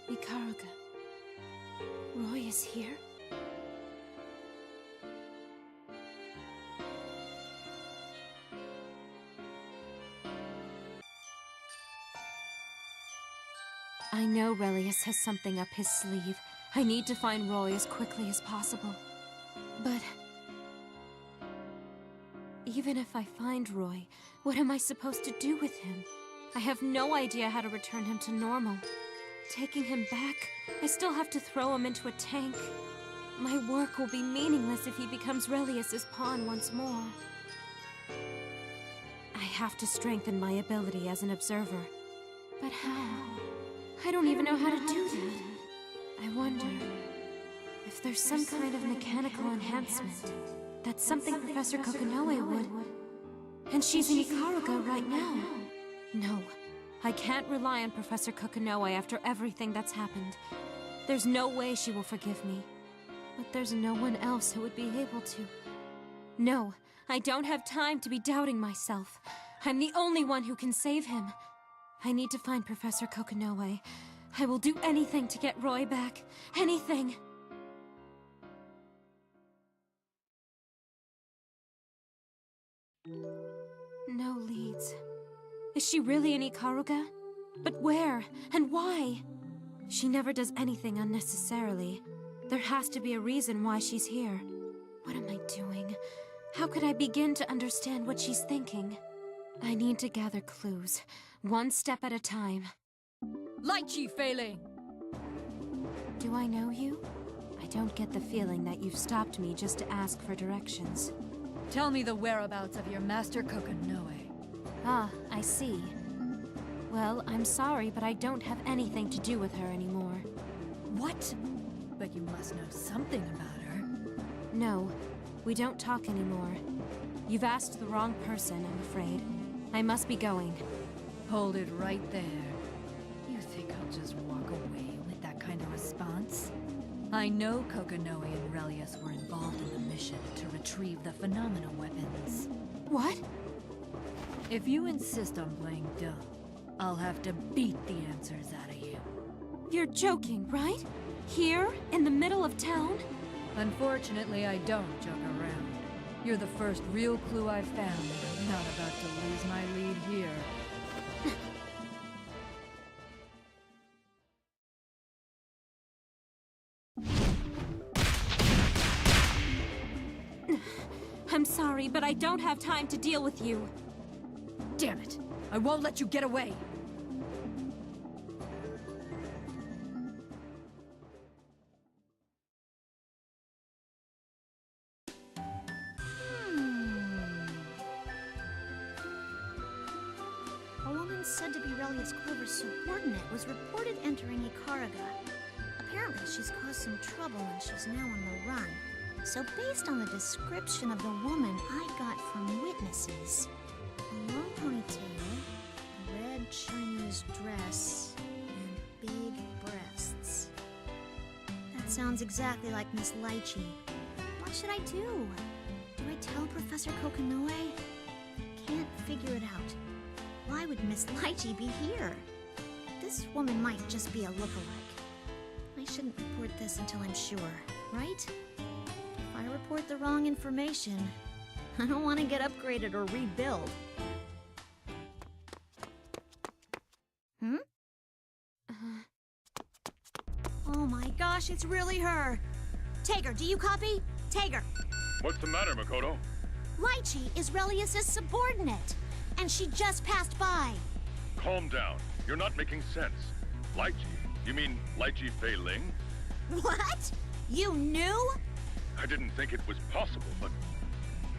Ikaruga. Roy is here? I know Relius has something up his sleeve. I need to find Roy as quickly as possible. But even if I find Roy, what am I supposed to do with him? I have no idea how to return him to normal. Taking him back, I still have to throw him into a tank. My work will be meaningless if he becomes Relius's pawn once more. I have to strengthen my ability as an observer. But how? I don't even know how to do that. I wonder if there's some kind of mechanical enhancement. That's something Professor Kokonoe would. And she's in Ikaruga right now. No, I can't rely on Professor Kokonoe after everything that's happened. There's no way she will forgive me. But there's no one else who would be able to. No, I don't have time to be doubting myself. I'm the only one who can save him. I need to find Professor Kokonoe. I will do anything to get Roy back. Anything! No leads. Is she really in Ikaruga? But where? And why? She never does anything unnecessarily. There has to be a reason why she's here. What am I doing? How could I begin to understand what she's thinking? I need to gather clues, one step at a time. Lychee Fei-Ling! Do I know you? I don't get the feeling that you've stopped me just to ask for directions. Tell me the whereabouts of your master Kokonoe. Ah, I see. Well, I'm sorry, but I don't have anything to do with her anymore. What? But you must know something about her. No, we don't talk anymore. You've asked the wrong person, I'm afraid. I must be going. Hold it right there. You think I'll just walk away with that kind of response? I know Kokonoe and Relius were involved in the mission to retrieve the phenomena weapons. What? If you insist on playing dumb, I'll have to beat the answers out of you. You're joking, right? Here, in the middle of town? Unfortunately, I don't joke around. You're the first real clue I've found, and I'm not about to lose my lead here. I'm sorry, but I don't have time to deal with you. Damn it! I won't let you get away! A woman said to be Relius Clover's subordinate was reported entering Ikaruga. Apparently she's caused some trouble and she's now on the run. So based on the description of the woman I got from witnesses, a long ponytail, a red Chinese dress, and big breasts. That sounds exactly like Miss Lychee. What should I do? Do I tell Professor Kokonoe? Can't figure it out. Why would Miss Lychee be here? This woman might just be a lookalike. I shouldn't report this until I'm sure, right? If I report the wrong information, I don't want to get upgraded or rebuild. Oh my gosh, it's really her! Tager, do you copy? Tager! What's the matter, Makoto? Lychee is Relius's subordinate, and she just passed by. Calm down. You're not making sense. Lychee? You mean Lychee Fei-Ling? What? You knew? I didn't think it was possible, but...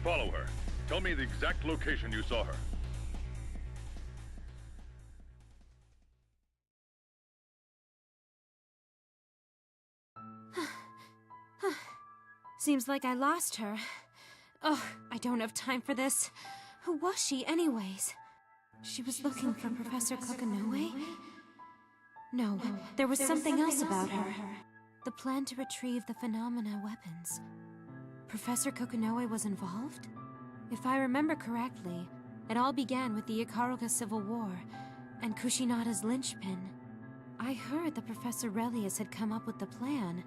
Follow her. Tell me the exact location you saw her. Seems like I lost her. Ugh, I don't have time for this. Who was she, anyways? She was looking for Professor Kokonoe? No, there was something else about her. The plan to retrieve the phenomena weapons. Professor Kokonoe was involved? If I remember correctly, it all began with the Ikaruga Civil War and Kushinada's linchpin. I heard that Professor Relius had come up with the plan.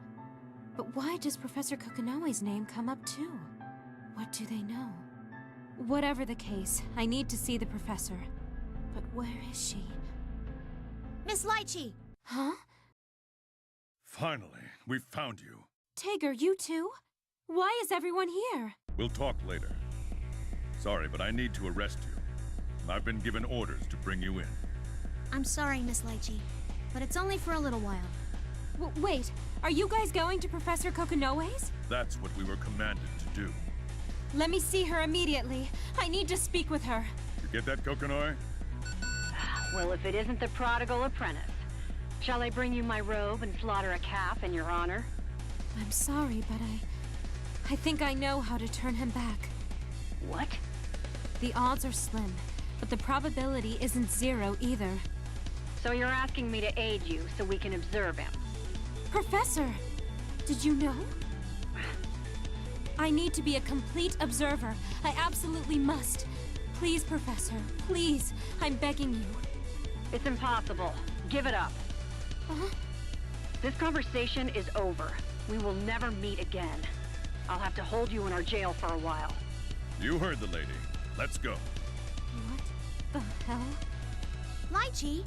But why does Professor Kokonoe's name come up too? What do they know? Whatever the case, I need to see the professor. But where is she? Miss Lychee! Huh? Finally, we found you. Tager, you too? Why is everyone here? We'll talk later. Sorry, but I need to arrest you. I've been given orders to bring you in. I'm sorry, Miss Lychee, but it's only for a little while. Wait, are you guys going to Professor Kokonoe's? That's what we were commanded to do. Let me see her immediately. I need to speak with her. You get that, Kokonoe? Well, if it isn't the prodigal apprentice. Shall I bring you my robe and slaughter a calf in your honor? I'm sorry, but I think I know how to turn him back. What? The odds are slim, but the probability isn't zero either. So you're asking me to aid you so we can observe him? Professor! Did you know? I need to be a complete observer. I absolutely must. Please, Professor, please. I'm begging you. It's impossible. Give it up. Huh? This conversation is over. We will never meet again. I'll have to hold you in our jail for a while. You heard the lady. Let's go. What the hell? Lychee!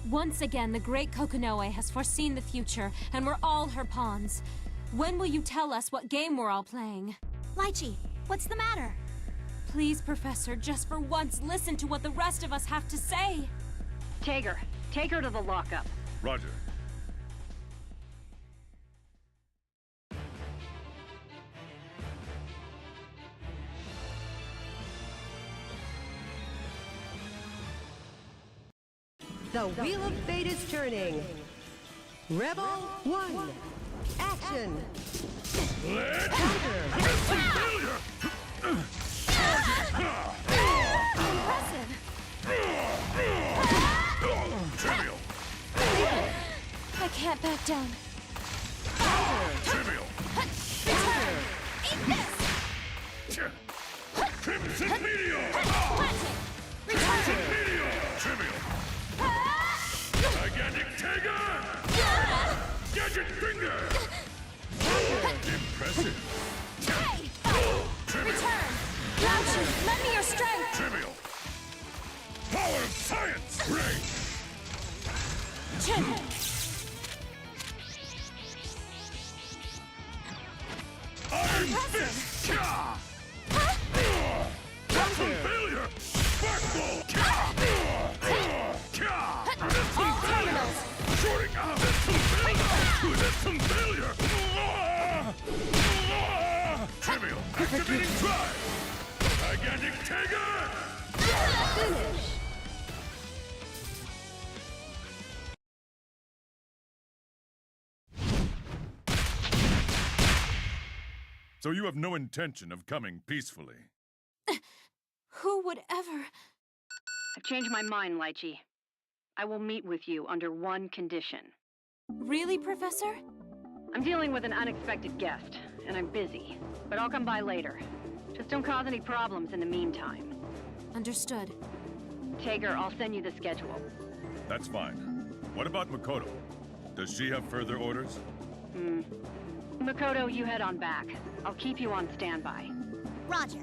Once again, the great Kokonoe has foreseen the future, and we're all her pawns. When will you tell us what game we're all playing? Lychee, what's the matter? Please, Professor, just for once, listen to what the rest of us have to say. Tager, take her to the lockup. Roger. The Wheel of Fate is turning. Rebel 1. Action. Impressive! Trivial! I can't back down. Trivial! Eat this! Crimson Meteor! Planting! Crimson Meteor! Trivial! Gigantic Tager! Gadget Finger! Impressive! Hey! Trivial! Return! Grouchy, lend me your strength! Trivial! Power of Science! Ray! Chin! Iron Fist! Kya! Some failure! Sparkball! Kya! All terminals! Shorting out! That's some failure! Trivial! Activating drive! Gigantic Tager! Finish! So you have no intention of coming peacefully? Who would ever... I've changed my mind, Lychee. I will meet with you under one condition. Really, Professor? I'm dealing with an unexpected guest, and I'm busy. But I'll come by later. Just don't cause any problems in the meantime. Understood. Tager, I'll send you the schedule. That's fine. What about Makoto? Does she have further orders? Makoto, you head on back. I'll keep you on standby. Roger.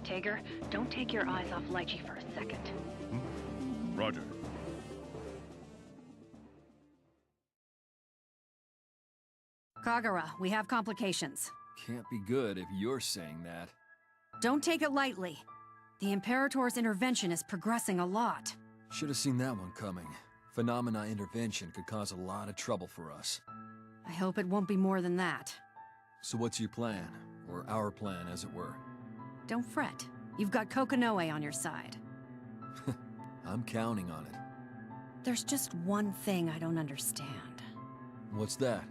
Tager, don't take your eyes off Lychee for a second. Roger. Kagura, we have complications. Can't be good if you're saying that. Don't take it lightly. The Imperator's intervention is progressing a lot. Should have seen that one coming. Phenomena intervention could cause a lot of trouble for us. I hope it won't be more than that. So what's your plan? Or our plan, as it were? Don't fret. You've got Kokonoe on your side. I'm counting on it. There's just one thing I don't understand. What's that?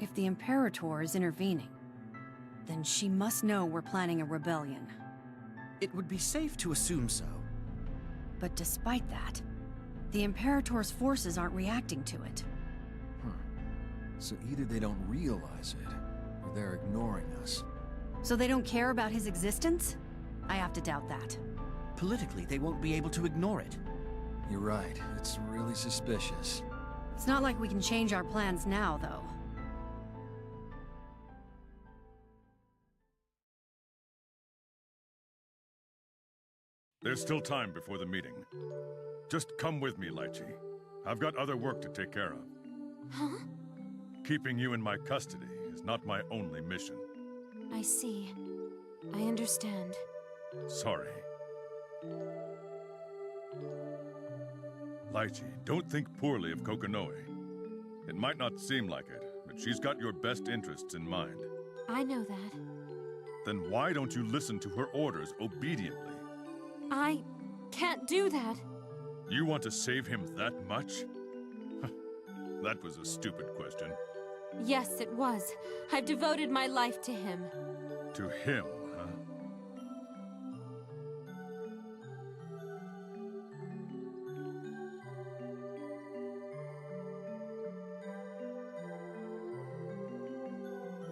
If the Imperator is intervening, then she must know we're planning a rebellion. It would be safe to assume so. But despite that, the Imperator's forces aren't reacting to it. So either they don't realize it, or they're ignoring us. So they don't care about his existence? I have to doubt that. Politically, they won't be able to ignore it. You're right, it's really suspicious. It's not like we can change our plans now, though. There's still time before the meeting. Just come with me, Lychee. I've got other work to take care of. Huh? Keeping you in my custody is not my only mission. I see. I understand. Sorry. Lychee, don't think poorly of Kokonoe. It might not seem like it, but she's got your best interests in mind. I know that. Then why don't you listen to her orders obediently? I can't do that. You want to save him that much? That was a stupid question. Yes, it was. I've devoted my life to him. To him, huh?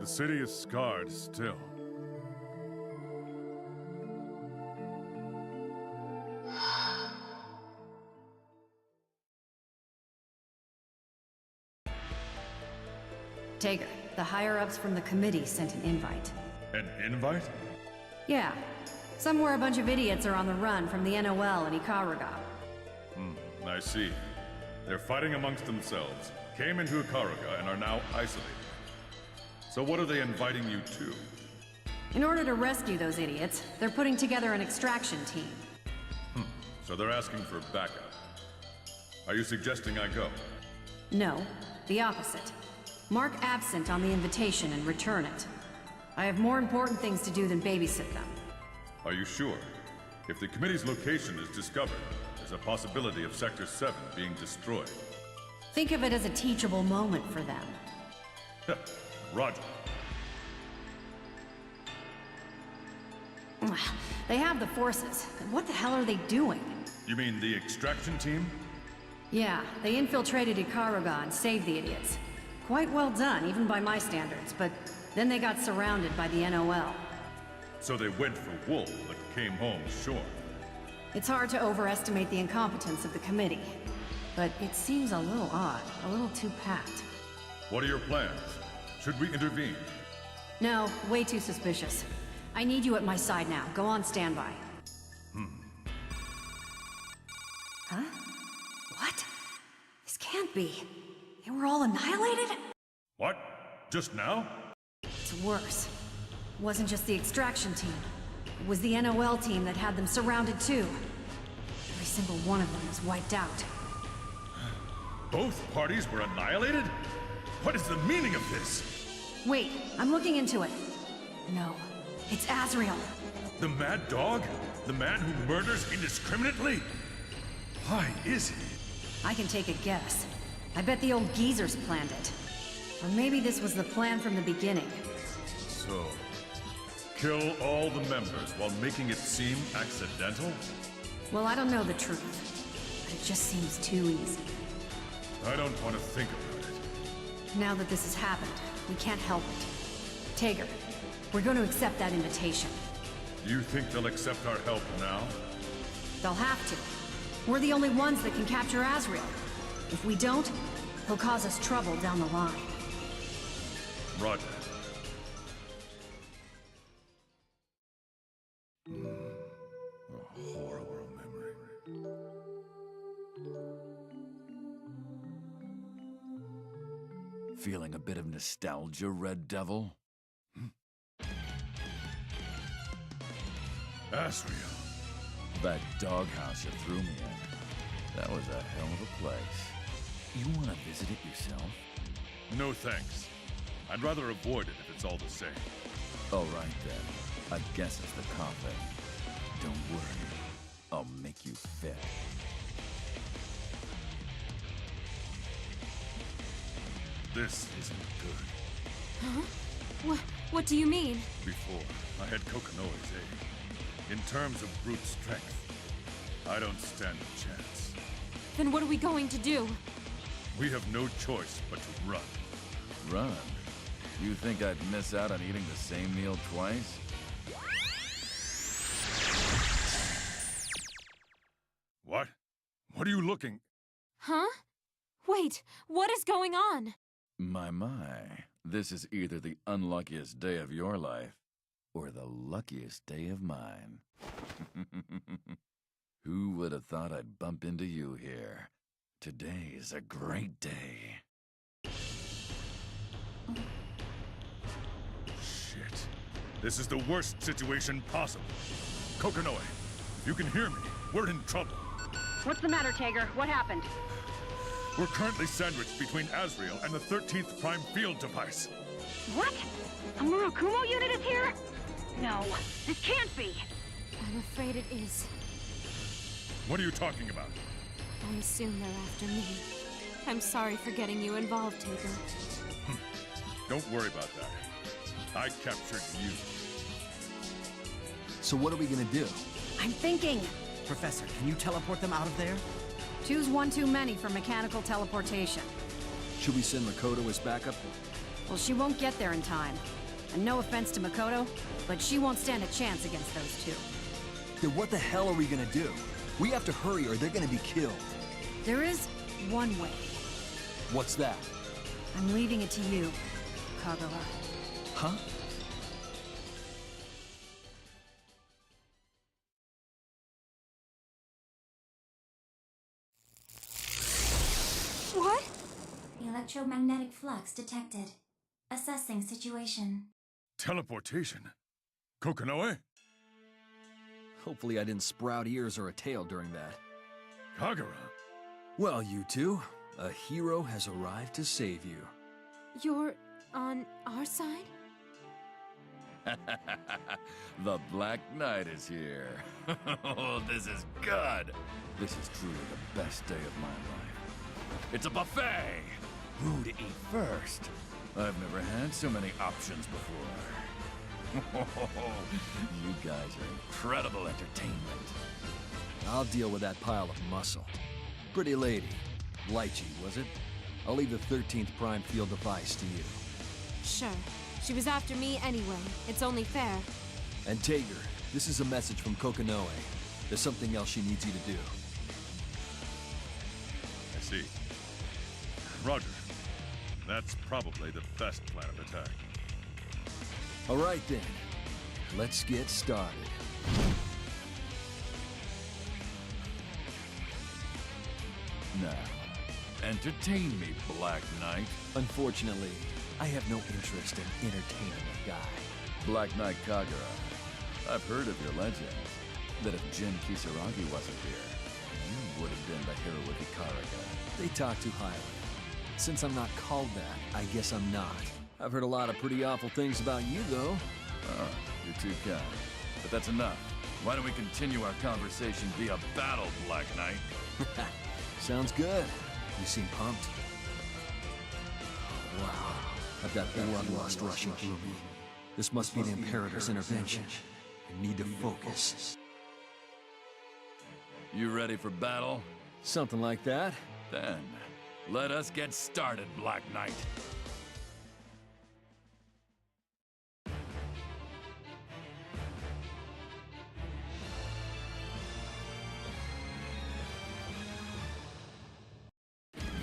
The city is scarred still. Tager, the higher-ups from the committee sent an invite. An invite? Yeah. Somewhere a bunch of idiots are on the run from the NOL in Ikaruga. I see. They're fighting amongst themselves, came into Ikaruga, and are now isolated. So what are they inviting you to? In order to rescue those idiots, they're putting together an extraction team. So they're asking for backup. Are you suggesting I go? No, the opposite. Mark absent on the invitation and return it. I have more important things to do than babysit them. Are you sure? If the committee's location is discovered, there's a possibility of Sector 7 being destroyed. Think of it as a teachable moment for them. Roger. They have the forces. What the hell are they doing? You mean the extraction team? Yeah, they infiltrated Ikaruga and saved the idiots. Quite well done, even by my standards, but then they got surrounded by the NOL. So they went for wool, but came home short. It's hard to overestimate the incompetence of the committee, but it seems a little odd, a little too packed. What are your plans? Should we intervene? No, way too suspicious. I need you at my side now. Go on standby. Huh? What? This can't be. They were all annihilated? What? Just now? It's worse. It wasn't just the extraction team. It was the NOL team that had them surrounded too. Every single one of them was wiped out. Both parties were annihilated? What is the meaning of this? Wait, I'm looking into it. No, it's Azrael. The mad dog? The man who murders indiscriminately? Why is he? I can take a guess. I bet the old geezers planned it. Or maybe this was the plan from the beginning. So, kill all the members while making it seem accidental? Well, I don't know the truth, but it just seems too easy. I don't want to think about it. Now that this has happened, we can't help it. Tager, we're going to accept that invitation. You think they'll accept our help now? They'll have to. We're the only ones that can capture Azrael. If we don't, he'll cause us trouble down the line. Roger. A horrible memory. Feeling a bit of nostalgia, Red Devil? Azrael. That doghouse you threw me in. That was a hell of a place. You want to visit it yourself? No thanks. I'd rather avoid it if it's all the same. All right then. I guess it's the coffin. Don't worry. I'll make you fit. This isn't good. Huh? What do you mean? Before, I had Kokonoe's aid. In terms of brute strength, I don't stand a chance. Then what are we going to do? We have no choice but to run. Run? You think I'd miss out on eating the same meal twice? What? What are you looking? Huh? Wait, what is going on? My. This is either the unluckiest day of your life, or the luckiest day of mine. Who would have thought I'd bump into you here? Today is a great day. Shit. This is the worst situation possible. Kokonoe, if you can hear me, we're in trouble. What's the matter, Tager? What happened? We're currently sandwiched between Asriel and the 13th Prime Field device. What? A Murakumo unit is here? No, this can't be. I'm afraid it is. What are you talking about? I assume they're after me. I'm sorry for getting you involved, Tager. Don't worry about that. I captured you. So what are we gonna do? I'm thinking. Professor, can you teleport them out of there? Choose one too many for mechanical teleportation. Should we send Makoto as backup? Well, she won't get there in time. And no offense to Makoto, but she won't stand a chance against those two. Then what the hell are we gonna do? We have to hurry or they're gonna be killed. There is one way. What's that? I'm leaving it to you, Kagura. Huh? What? Electromagnetic flux detected. Assessing situation. Teleportation? Kokonoe? Hopefully I didn't sprout ears or a tail during that. Kagura? Well, you two, a hero has arrived to save you. You're on our side? The Black Knight is here. Oh, this is good. This is truly the best day of my life. It's a buffet. Who to eat first? I've never had so many options before. You guys are incredible entertainment. I'll deal with that pile of muscle. Pretty lady. Lychee, was it? I'll leave the 13th Prime Field device to you. Sure. She was after me anyway. It's only fair. And Tager, this is a message from Kokonoe. There's something else she needs you to do. I see. Roger. That's probably the best plan of attack. All right then. Let's get started. Now, entertain me, Black Knight. Unfortunately, I have no interest in entertaining a guy. Black Knight Kagura, I've heard of your legend. That if Jin Kisaragi wasn't here, you would have been the hero with Ikaraga. They talk too highly. Since I'm not called that, I guess I'm not. I've heard a lot of pretty awful things about you, though. Oh, you're too kind. But that's enough. Why don't we continue our conversation via battle, Black Knight? Sounds good. You seem pumped. Wow. I've got bloodlust rushing through me. This must be the Imperator's intervention. I need to focus. You ready for battle? Something like that. Then, let us get started, Black Knight.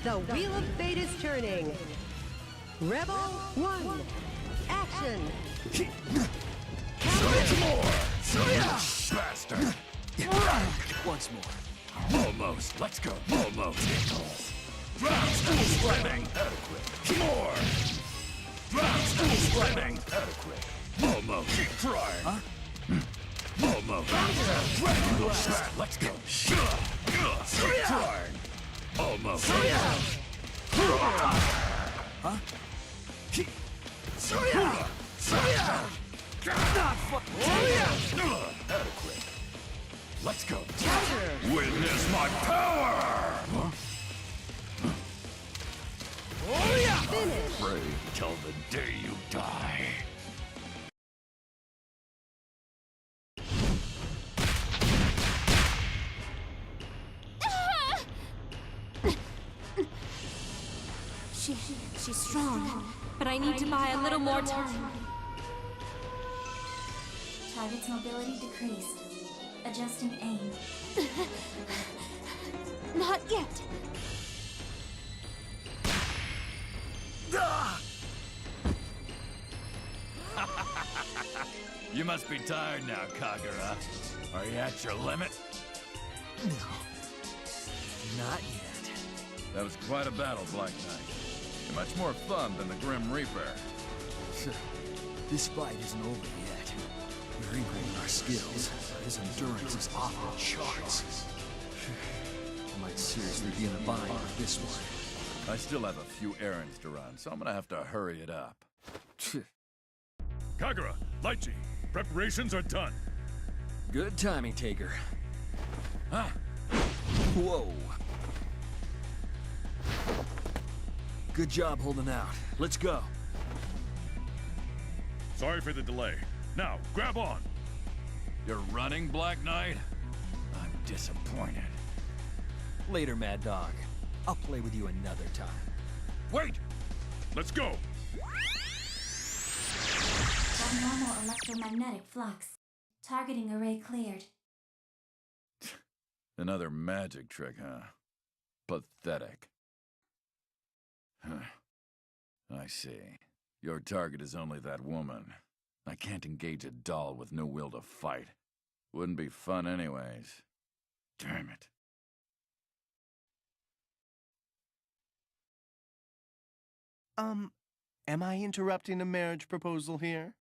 The Wheel of Fate is turning. Rebel 1. Action! Bastard! Once more. Almost. Let's go. Almost. Spreading. Adequate. More. Spreading. Adequate. Almost. Keep trying. Huh? Almost. Let's go. Keep trying. Almost. Huh? Adequate. Let's go. Witness my power! Finish! Afraid till the day you die. She's strong, but I need to buy a little more time. Target's mobility decreased. Adjusting aim. Not yet. You must be tired now, Kagura. Are you at your limit? No. Not yet. That was quite a battle, Black Knight. You're much more fun than the Grim Reaper. This fight isn't over yet. We're equal in our skills, but his endurance is off the charts. I might seriously be in a bind with this one. I still have a few errands to run, so I'm gonna have to hurry it up. Kagura, Lighty, preparations are done. Good timing, Taker. Ah. Whoa. Good job holding out. Let's go. Sorry for the delay. Now, grab on! You're running, Black Knight? I'm disappointed. Later, Mad Dog. I'll play with you another time. Wait! Let's go! Abnormal electromagnetic flux. Targeting array cleared. Another magic trick, huh? Pathetic. I see. Your target is only that woman. I can't engage a doll with no will to fight. Wouldn't be fun anyways. Damn it. Am I interrupting a marriage proposal here?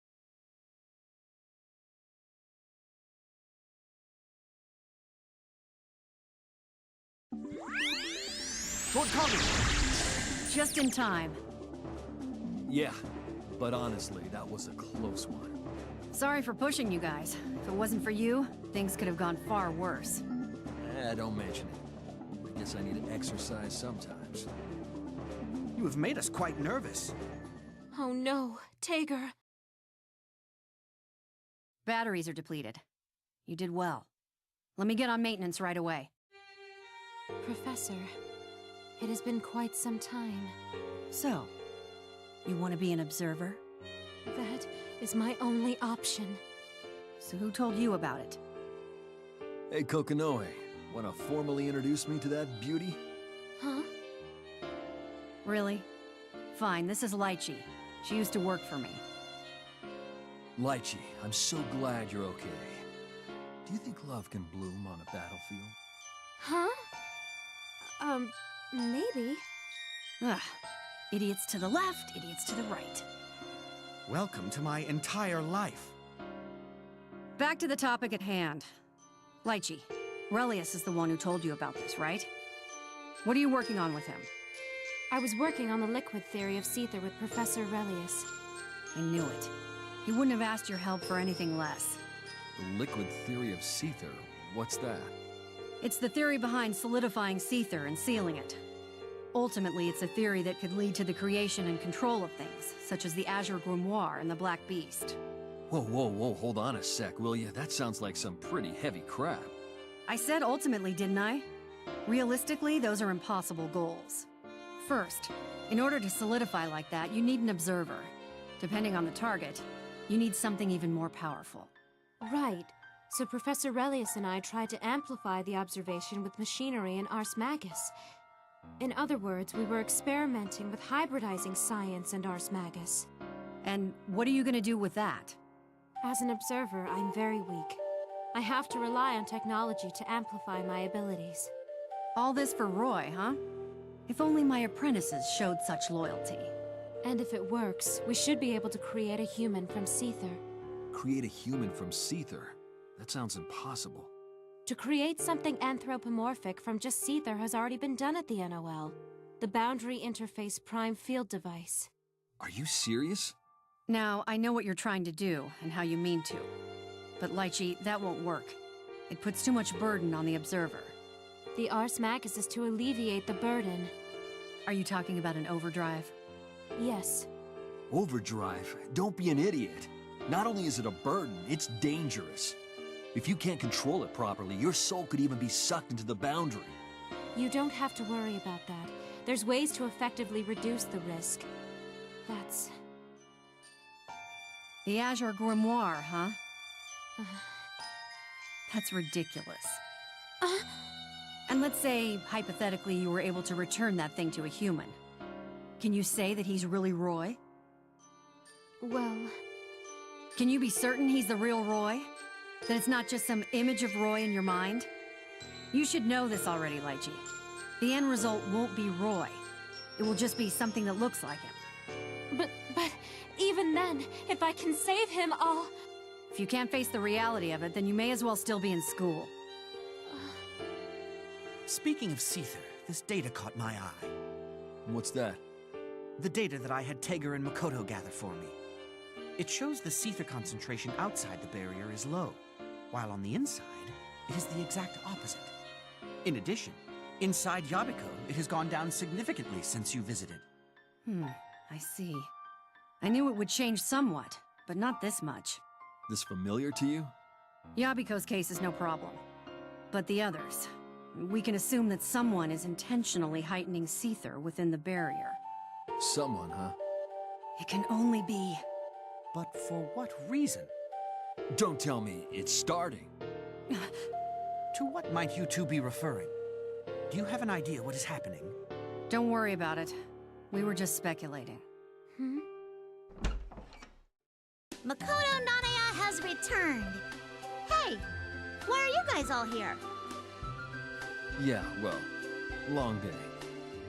Toward Kami! Just in time. Yeah, but honestly, that was a close one. Sorry for pushing you guys. If it wasn't for you, things could have gone far worse. Don't mention it. I guess I need to exercise sometimes. You have made us quite nervous. Oh no, Tager. Batteries are depleted. You did well. Let me get on maintenance right away. Professor, it has been quite some time. So, you want to be an observer? That is my only option. So who told you about it? Hey, Kokonoe. Want to formally introduce me to that beauty? Huh? Really? Fine, this is Lychee. She used to work for me. Lychee, I'm so glad you're okay. Do you think love can bloom on a battlefield? Huh? Maybe. Ugh. Idiots to the left, idiots to the right. Welcome to my entire life. Back to the topic at hand. Lychee, Relius is the one who told you about this, right? What are you working on with him? I was working on the liquid theory of Seether with Professor Relius. I knew it. He wouldn't have asked your help for anything less. The liquid theory of Seether? What's that? It's the theory behind solidifying Seether and sealing it. Ultimately, it's a theory that could lead to the creation and control of things, such as the Azure Grimoire and the Black Beast. Whoa, hold on a sec, will you? That sounds like some pretty heavy crap. I said ultimately, didn't I? Realistically, those are impossible goals. First, in order to solidify like that, you need an observer. Depending on the target, you need something even more powerful. Right. So Professor Relius and I tried to amplify the observation with machinery and Ars Magus. In other words, we were experimenting with hybridizing science and Ars Magus. And what are you gonna do with that? As an observer, I'm very weak. I have to rely on technology to amplify my abilities. All this for Roy, huh? If only my apprentices showed such loyalty. And if it works, we should be able to create a human from Seether. Create a human from Seether? That sounds impossible. To create something anthropomorphic from just Seether has already been done at the NOL. The Boundary Interface Prime Field Device. Are you serious? Now, I know what you're trying to do, and how you mean to. But Lychee, that won't work. It puts too much burden on the observer. The Ars Magus is to alleviate the burden. Are you talking about an overdrive? Yes. Overdrive? Don't be an idiot. Not only is it a burden, it's dangerous. If you can't control it properly, your soul could even be sucked into the boundary. You don't have to worry about that. There's ways to effectively reduce the risk. That's... The Azure Grimoire, huh? That's ridiculous. And let's say, hypothetically, you were able to return that thing to a human. Can you say that he's really Roy? Well... Can you be certain he's the real Roy? That it's not just some image of Roy in your mind? You should know this already, Lychee. The end result won't be Roy. It will just be something that looks like him. But even then, if I can save him, I'll... If you can't face the reality of it, then you may as well still be in school. Speaking of Seether, this data caught my eye. What's that? The data that I had Tager and Makoto gather for me. It shows the Seether concentration outside the barrier is low, while on the inside, it is the exact opposite. In addition, inside Yabiko, it has gone down significantly since you visited. I see. I knew it would change somewhat, but not this much. This familiar to you? Yabiko's case is no problem. But the others... We can assume that someone is intentionally heightening Seether within the barrier. Someone, huh? It can only be... But for what reason? Don't tell me it's starting. To what might you two be referring? Do you have an idea what is happening? Don't worry about it. We were just speculating. Makoto Nanaya has returned. Hey, why are you guys all here? Yeah, well, long day.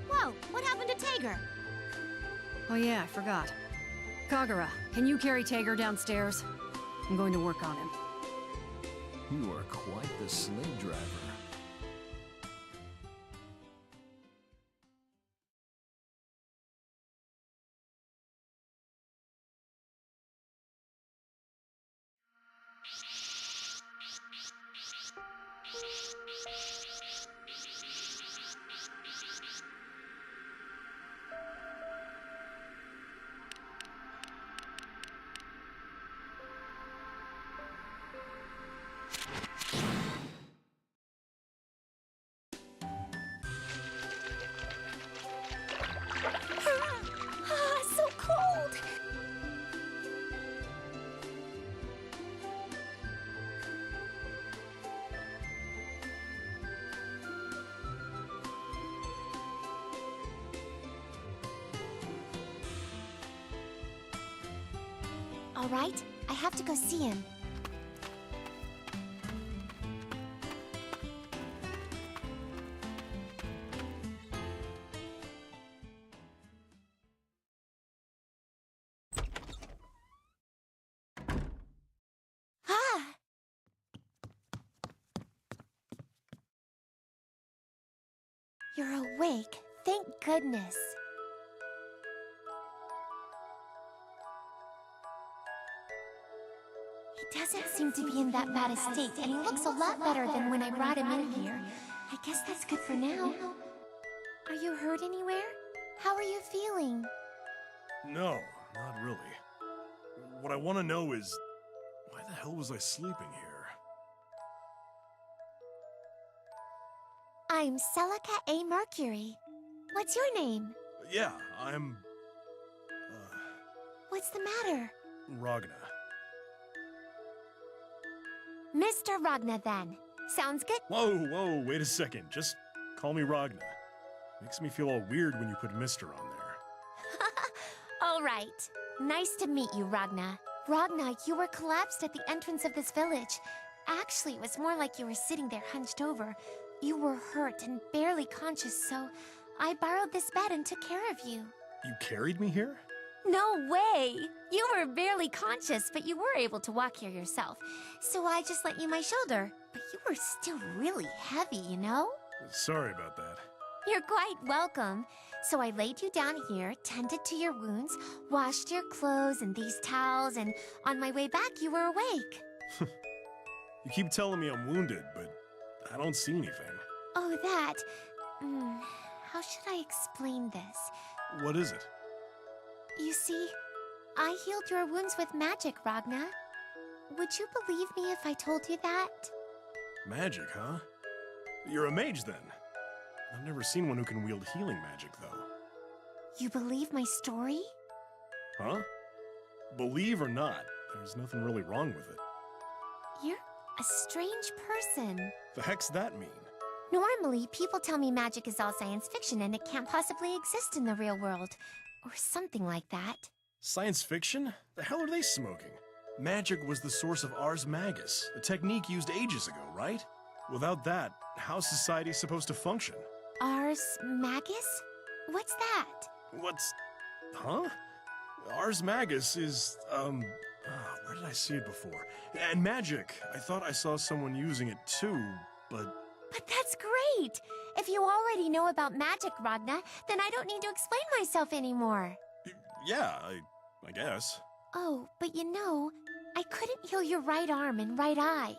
Whoa, what happened to Tager? Oh yeah, I forgot. Kagura, can you carry Tager downstairs? I'm going to work on him. You are quite the slave driver. So cold! All right, I have to go see him. You're awake. Thank goodness. He doesn't seem to be in that bad a state, and he looks a lot better than when I brought him in here. I guess that's good for now. Are you hurt anywhere? How are you feeling? No, not really. What I want to know is, why the hell was I sleeping here? I'm Celica A. Mercury. What's your name? Yeah, I'm... What's the matter? Ragna. Mr. Ragna, then. Sounds good? Whoa, wait a second. Just call me Ragna. Makes me feel all weird when you put Mr. on there. All right. Nice to meet you, Ragna. Ragna, you were collapsed at the entrance of this village. Actually, it was more like you were sitting there hunched over. You were hurt and barely conscious, so I borrowed this bed and took care of you. You carried me here? No way! You were barely conscious, but you were able to walk here yourself. So I just lent you my shoulder. But you were still really heavy, you know? Sorry about that. You're quite welcome. So I laid you down here, tended to your wounds, washed your clothes and these towels, and on my way back you were awake. You keep telling me I'm wounded, but I don't see anything. Oh, that... how should I explain this? What is it? You see, I healed your wounds with magic, Ragna. Would you believe me if I told you that? Magic, huh? You're a mage, then. I've never seen one who can wield healing magic, though. You believe my story? Huh? Believe or not, there's nothing really wrong with it. You're a strange person. The heck's that mean? Normally, people tell me magic is all science fiction and it can't possibly exist in the real world. Or something like that. Science fiction? The hell are they smoking? Magic was the source of Ars Magus, a technique used ages ago, right? Without that, how's society supposed to function? Ars Magus? What's that? What's... huh? Ars Magus is, where did I see it before? And magic. I thought I saw someone using it too, but... But that's great! If you already know about magic, Ragna, then I don't need to explain myself anymore. Yeah, I guess. Oh, but you know, I couldn't heal your right arm and right eye.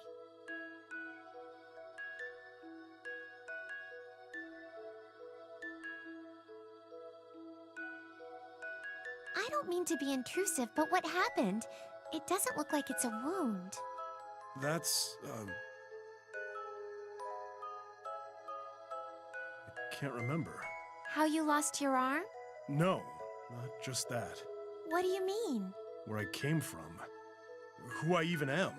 I don't mean to be intrusive, but what happened? It doesn't look like it's a wound. That's, I can't remember. How you lost your arm? No, not just that. What do you mean? Where I came from. Who I even am.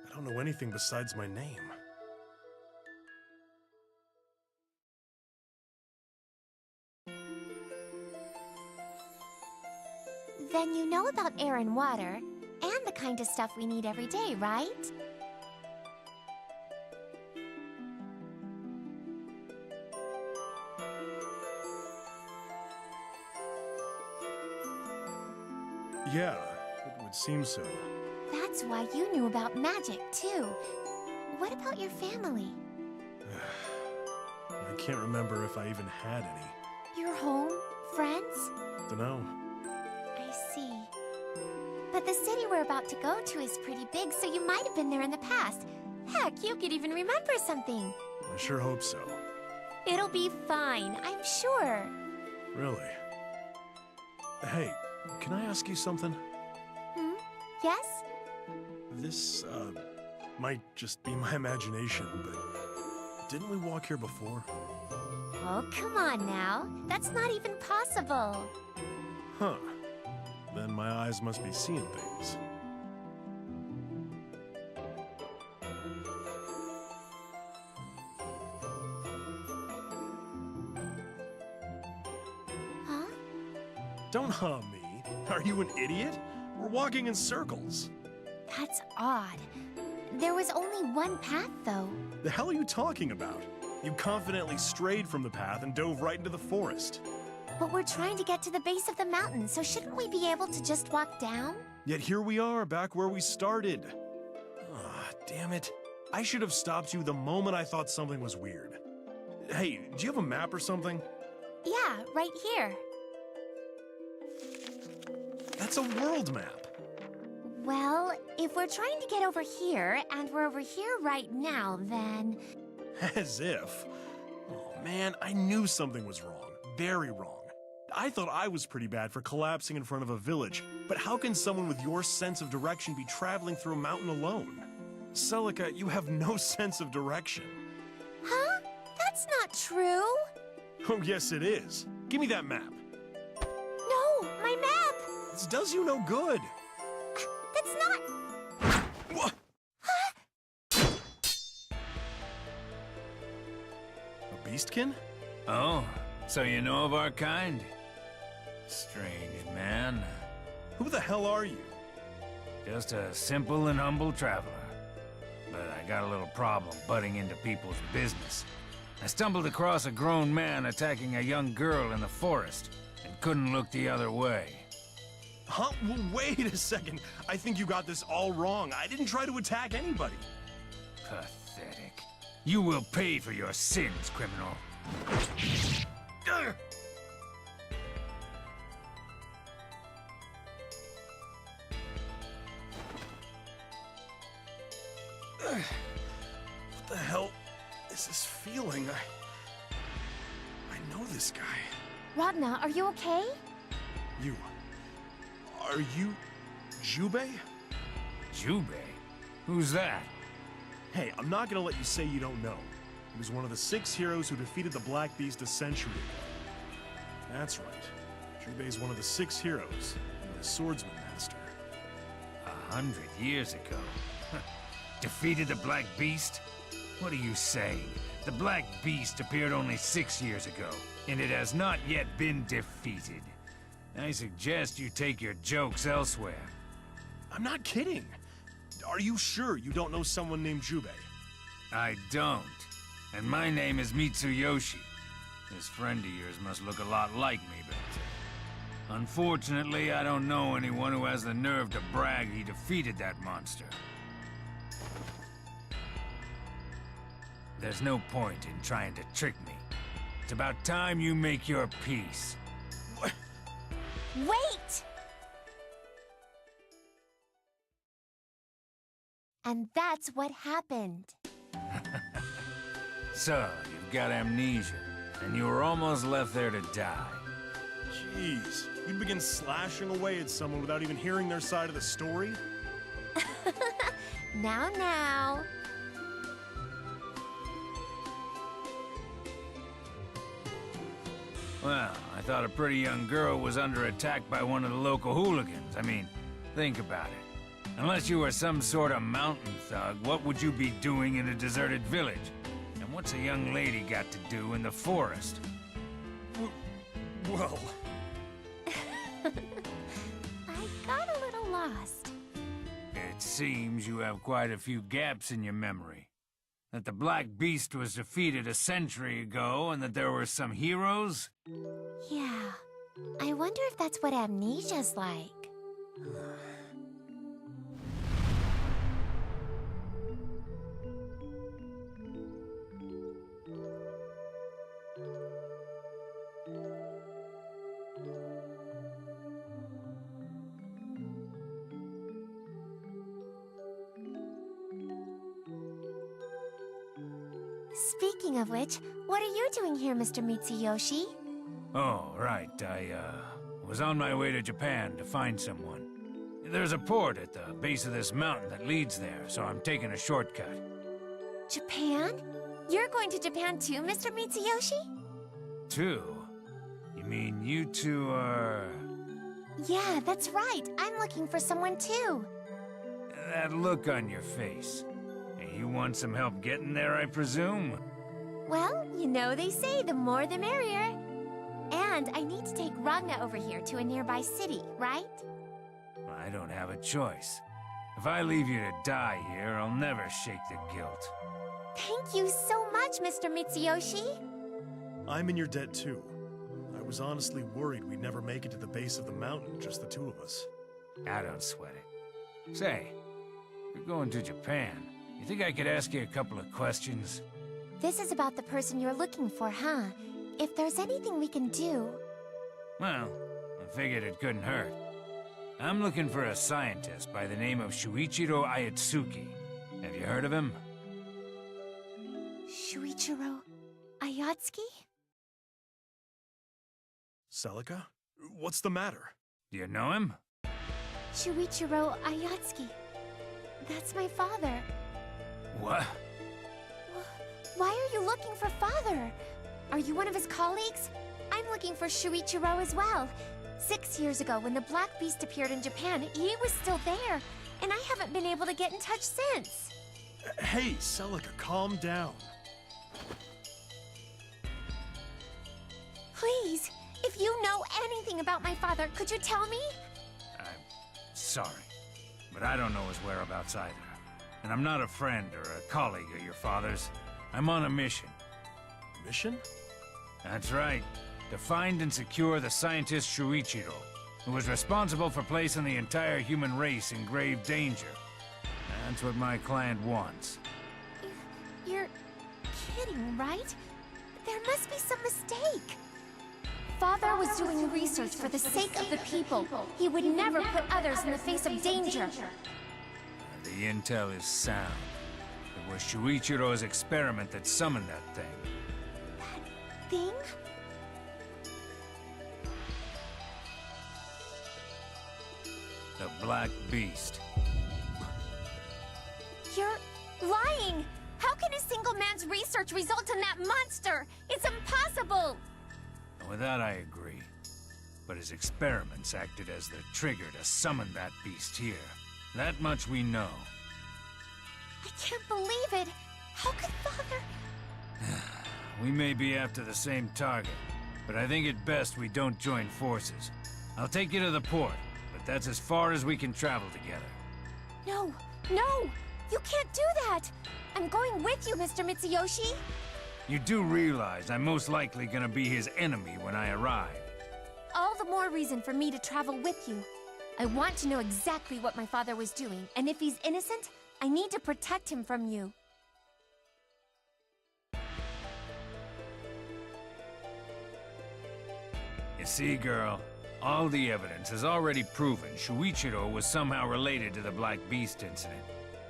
I don't know anything besides my name. Then you know about air and water, and the kind of stuff we need every day, right? Yeah, it would seem so. That's why you knew about magic, too. What about your family? I can't remember if I even had any. Your home? Friends? Dunno. I see. But the city we're about to go to is pretty big, so you might have been there in the past. Heck, you could even remember something. I sure hope so. It'll be fine, I'm sure. Really? Hey, can I ask you something? Yes? This, might just be my imagination, but didn't we walk here before? Oh, come on now. That's not even possible. Huh. Then my eyes must be seeing things. Huh? Don't huh me. Are you an idiot? We're walking in circles. That's odd. There was only one path, though. The hell are you talking about? You confidently strayed from the path and dove right into the forest. But we're trying to get to the base of the mountain, so shouldn't we be able to just walk down? Yet here we are, back where we started. Ah, damn it. I should have stopped you the moment I thought something was weird. Hey, do you have a map or something? Yeah, right here. That's a world map. Well, if we're trying to get over here, and we're over here right now, then... As if. Oh man, I knew something was wrong. Very wrong. I thought I was pretty bad for collapsing in front of a village, but how can someone with your sense of direction be traveling through a mountain alone? Celica, you have no sense of direction. Huh? That's not true. Oh yes it is. Give me that map. No, my map! This does you no good. That's not... What? Huh? A beastkin? Oh, so you know of our kind? Strange man. Who the hell are you? Just a simple and humble traveler. But I got a little problem butting into people's business. I stumbled across a grown man attacking a young girl in the forest, and couldn't look the other way. Huh? Well, wait a second. I think you got this all wrong. I didn't try to attack anybody. Pathetic. You will pay for your sins, criminal. What the hell is this feeling? I know this guy. Ragna, are you okay? Are you Jubei? Jubei? Who's that? Hey, I'm not gonna let you say you don't know. He was one of the 6 heroes who defeated the Black Beast a century ago. That's right. Jubei's one of the 6 heroes, and a swordsman master. 100 years ago? Defeated the Black Beast? What are you saying? The Black Beast appeared only 6 years ago, and it has not yet been defeated. I suggest you take your jokes elsewhere. I'm not kidding. Are you sure you don't know someone named Jubei? I don't. And my name is Mitsuyoshi. This friend of yours must look a lot like me, but... unfortunately, I don't know anyone who has the nerve to brag he defeated that monster. There's no point in trying to trick me. It's about time you make your peace. Wait! And that's what happened. So, you've got amnesia, and you were almost left there to die. Jeez, you'd begin slashing away at someone without even hearing their side of the story? Now. Well, I thought a pretty young girl was under attack by one of the local hooligans. I mean, think about it. Unless you were some sort of mountain thug, what would you be doing in a deserted village? And what's a young lady got to do in the forest? Well... I got a little lost. It seems you have quite a few gaps in your memory. That the Black Beast was defeated a century ago, and that there were some heroes? Yeah. I wonder if that's what amnesia's like. Speaking of which, what are you doing here, Mr. Mitsuyoshi? Oh, right. I, was on my way to Japan to find someone. There's a port at the base of this mountain that leads there, so I'm taking a shortcut. Japan? You're going to Japan too, Mr. Mitsuyoshi? Two? You mean you two are... Yeah, that's right. I'm looking for someone too. That look on your face. You want some help getting there, I presume? Well, you know they say the more the merrier. And I need to take Ragna over here to a nearby city, right? I don't have a choice. If I leave you to die here, I'll never shake the guilt. Thank you so much, Mr. Mitsuyoshi. I'm in your debt too. I was honestly worried we'd never make it to the base of the mountain, just the two of us. I don't sweat it. Say, you're going to Japan. You think I could ask you a couple of questions? This is about the person you're looking for, huh? If there's anything we can do... Well, I figured it couldn't hurt. I'm looking for a scientist by the name of Shuichiro Ayatsuki. Have you heard of him? Shuichiro Ayatsuki? Celica? What's the matter? Do you know him? Shuichiro Ayatsuki. That's my father. What? Why are you looking for Father? Are you one of his colleagues? I'm looking for Shuichiro as well. 6 years ago, when the Black Beast appeared in Japan, he was still there, and I haven't been able to get in touch since. Hey, Celica, calm down. Please, if you know anything about my father, could you tell me? I'm sorry, but I don't know his whereabouts either. And I'm not a friend or a colleague of your father's. I'm on a mission. Mission? That's right. To find and secure the scientist Shuichiro, who was responsible for placing the entire human race in grave danger. That's what my client wants. You're kidding, right? There must be some mistake. Father was doing research for the sake of the people. He would never put others in the face of danger. The intel is sound. It was Shuichiro's experiment that summoned that thing. That thing? The Black Beast. You're lying! How can a single man's research result in that monster? It's impossible! With that, I agree. But his experiments acted as the trigger to summon that beast here. That much we know. I can't believe it! How could Father... We may be after the same target, but I think it best we don't join forces. I'll take you to the port, but that's as far as we can travel together. No! No! You can't do that! I'm going with you, Mr. Mitsuyoshi! You do realize I'm most likely gonna be his enemy when I arrive. All the more reason for me to travel with you. I want to know exactly what my father was doing, and if he's innocent, I need to protect him from you. You see, girl, all the evidence has already proven Shuichiro was somehow related to the Black Beast incident.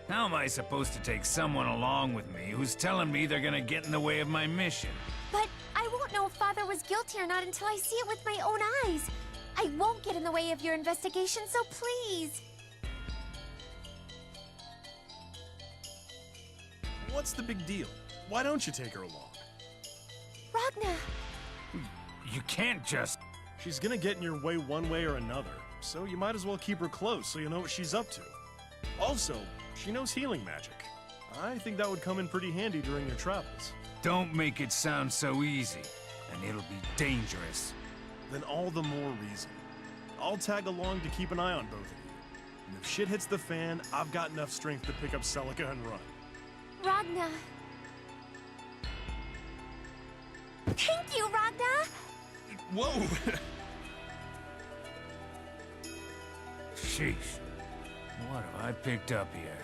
How am I supposed to take someone along with me who's telling me they're gonna get in the way of my mission? But I won't know if Father was guilty or not until I see it with my own eyes. I won't get in the way of your investigation, so please. What's the big deal? Why don't you take her along? Ragna! You can't just... She's gonna get in your way one way or another, so you might as well keep her close so you know what she's up to. Also, she knows healing magic. I think that would come in pretty handy during your travels. Don't make it sound so easy, and it'll be dangerous. Then all the more reason. I'll tag along to keep an eye on both of you. And if shit hits the fan, I've got enough strength to pick up Celica and run. Ragna! Thank you, Ragna! Whoa! Sheesh. What have I picked up here?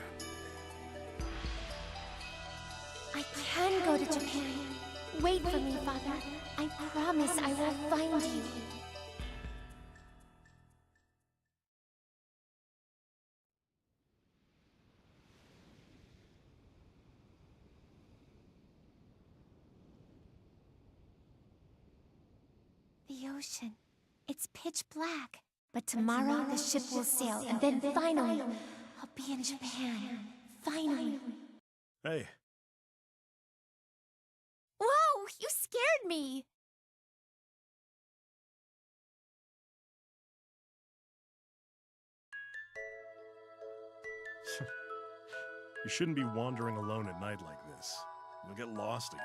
I can go to Japan. Wait for me, Father. I promise I will find you. The ocean. It's pitch black. But tomorrow the ship will sail, and then finally, I'll be in Japan. Finally. Hey. Whoa! You scared me! You shouldn't be wandering alone at night like this. You'll get lost again.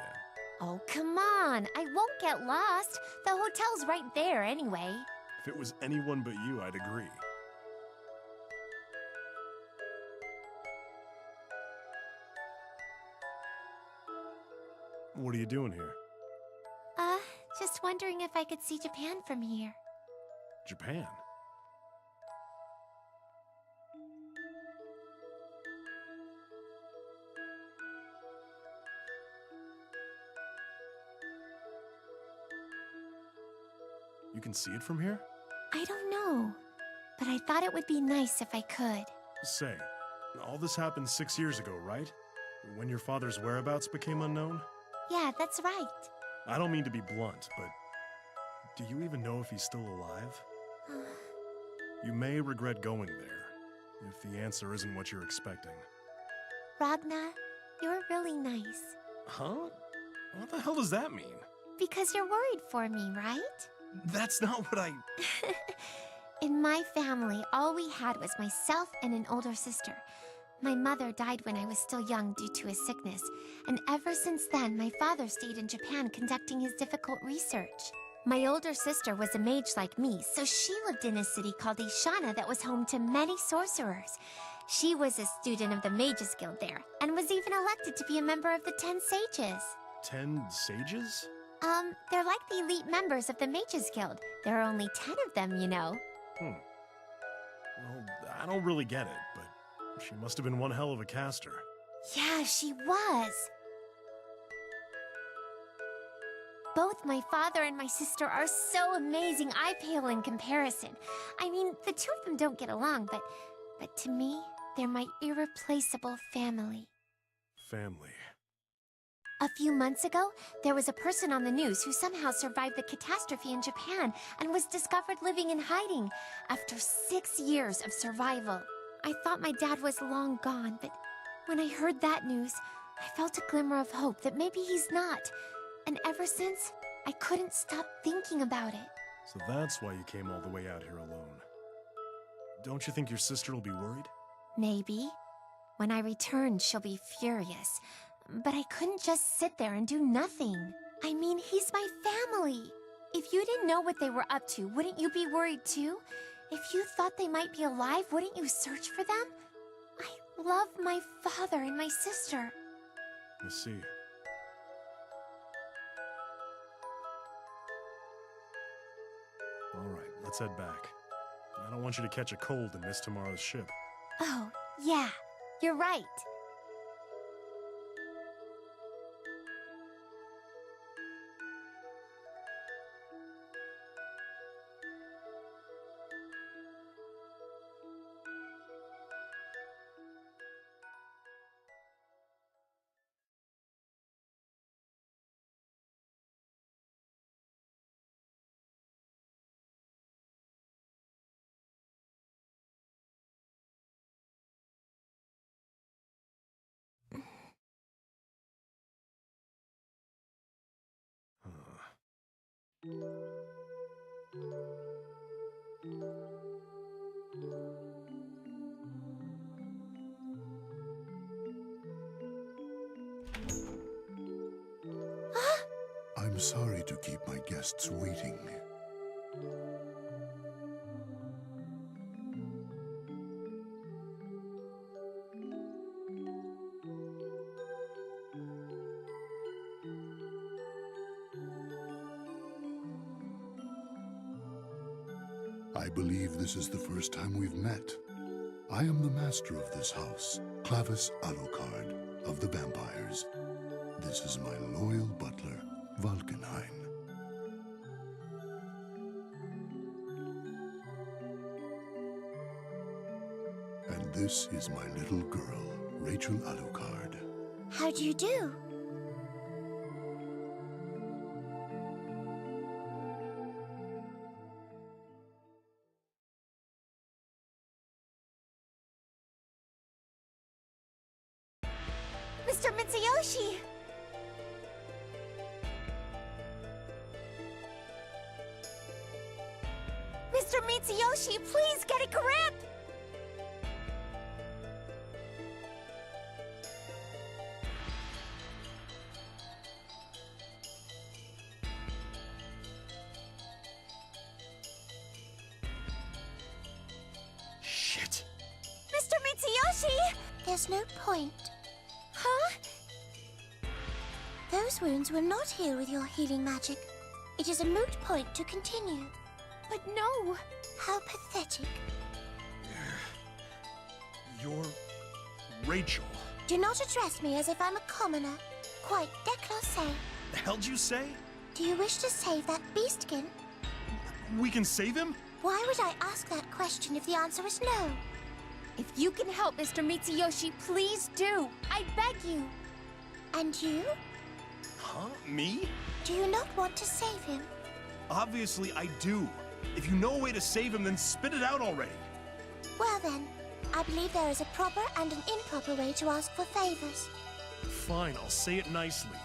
Oh, come on. I won't get lost. The hotel's right there anyway. If it was anyone but you, I'd agree. What are you doing here? Just wondering if I could see Japan from here. Japan? You can see it from here? I don't know, but I thought it would be nice if I could. Say, all this happened 6 years ago, right? When your father's whereabouts became unknown? Yeah, that's right. I don't mean to be blunt, but do you even know if he's still alive? You may regret going there, if the answer isn't what you're expecting. Ragna, you're really nice. Huh? What the hell does that mean? Because you're worried for me, right? That's not what I... In my family, all we had was myself and an older sister. My mother died when I was still young due to a sickness, and ever since then, my father stayed in Japan conducting his difficult research. My older sister was a mage like me, so she lived in a city called Ishana that was home to many sorcerers. She was a student of the Mages Guild there, and was even elected to be a member of the 10 Sages. 10 sages? They're like the elite members of the Mages Guild. There are only 10 of them, you know. Well, I don't really get it, but she must have been one hell of a caster. Yeah, she was. Both my father and my sister are so amazing, I pale in comparison. I mean, the two of them don't get along, but to me, they're my irreplaceable family. Family. A few months ago, there was a person on the news who somehow survived the catastrophe in Japan and was discovered living in hiding after 6 years of survival. I thought my dad was long gone, but when I heard that news, I felt a glimmer of hope that maybe he's not. And ever since, I couldn't stop thinking about it. So that's why you came all the way out here alone. Don't you think your sister will be worried? Maybe. When I return, she'll be furious. But I couldn't just sit there and do nothing. I mean, he's my family. If you didn't know what they were up to, wouldn't you be worried too? If you thought they might be alive, wouldn't you search for them? I love my father and my sister. I see. All right, let's head back. I don't want you to catch a cold and miss tomorrow's ship. Oh, yeah, you're right. I'm sorry to keep my guests waiting. I believe this is the first time we've met. I am the master of this house, Clavis Alucard of the Vampires. This is my loyal butler, Valkenhayn. And this is my little girl, Rachel Alucard. How do you do? Mr. Mitsuyoshi! Mr. Mitsuyoshi, please get a grip! Shit. Mr. Mitsuyoshi! There's no point. Huh? Those wounds will not heal with your healing magic. It is a moot point to continue. But no! How pathetic. You're Rachel. Do not address me as if I'm a commoner. Quite déclassé. The hell'd you say? Do you wish to save that beastkin? We can save him? Why would I ask that question if the answer is no? If you can help Mr. Mitsuyoshi, please do. I beg you. And you? Huh? Me? Do you not want to save him? Obviously I do. If you know a way to save him, then spit it out already. Well then, I believe there is a proper and an improper way to ask for favors. Fine, I'll say it nicely.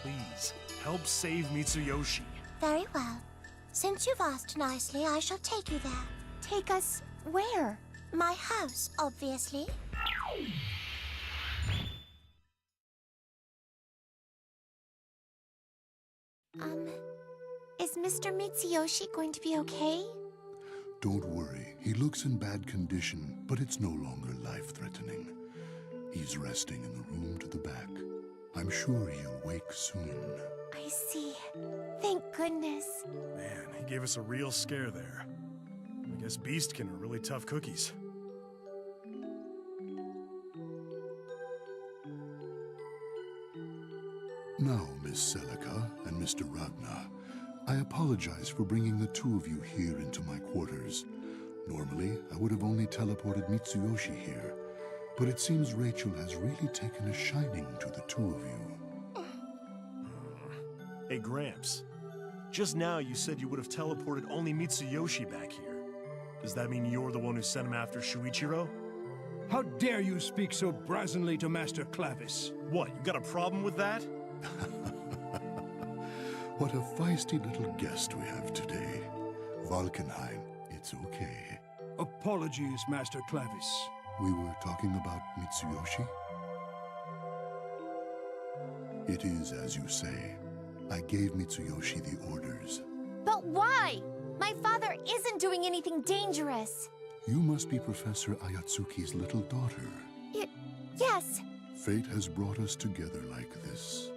Please, help save Mitsuyoshi. Very well. Since you've asked nicely, I shall take you there. Take us where? My house, obviously. Is Mr. Mitsuyoshi going to be okay? Don't worry, he looks in bad condition, but it's no longer life-threatening. He's resting in the room to the back. I'm sure he'll wake soon. I see. Thank goodness. Man, he gave us a real scare there. I guess Beastkin are really tough cookies. Now, Miss Celica and Mr. Ragna, I apologize for bringing the two of you here into my quarters. Normally, I would have only teleported Mitsuyoshi here, but it seems Rachel has really taken a shining to the two of you. Hey, Gramps. Just now you said you would have teleported only Mitsuyoshi back here. Does that mean you're the one who sent him after Shuichiro? How dare you speak so brazenly to Master Clavis? What, you got a problem with that? What a feisty little guest we have today. Valkenhayn, it's okay. Apologies, Master Clavis. We were talking about Mitsuyoshi? It is as you say. I gave Mitsuyoshi the orders. But why? My father isn't doing anything dangerous. You must be Professor Ayatsuki's little daughter. Yes. Fate has brought us together like this.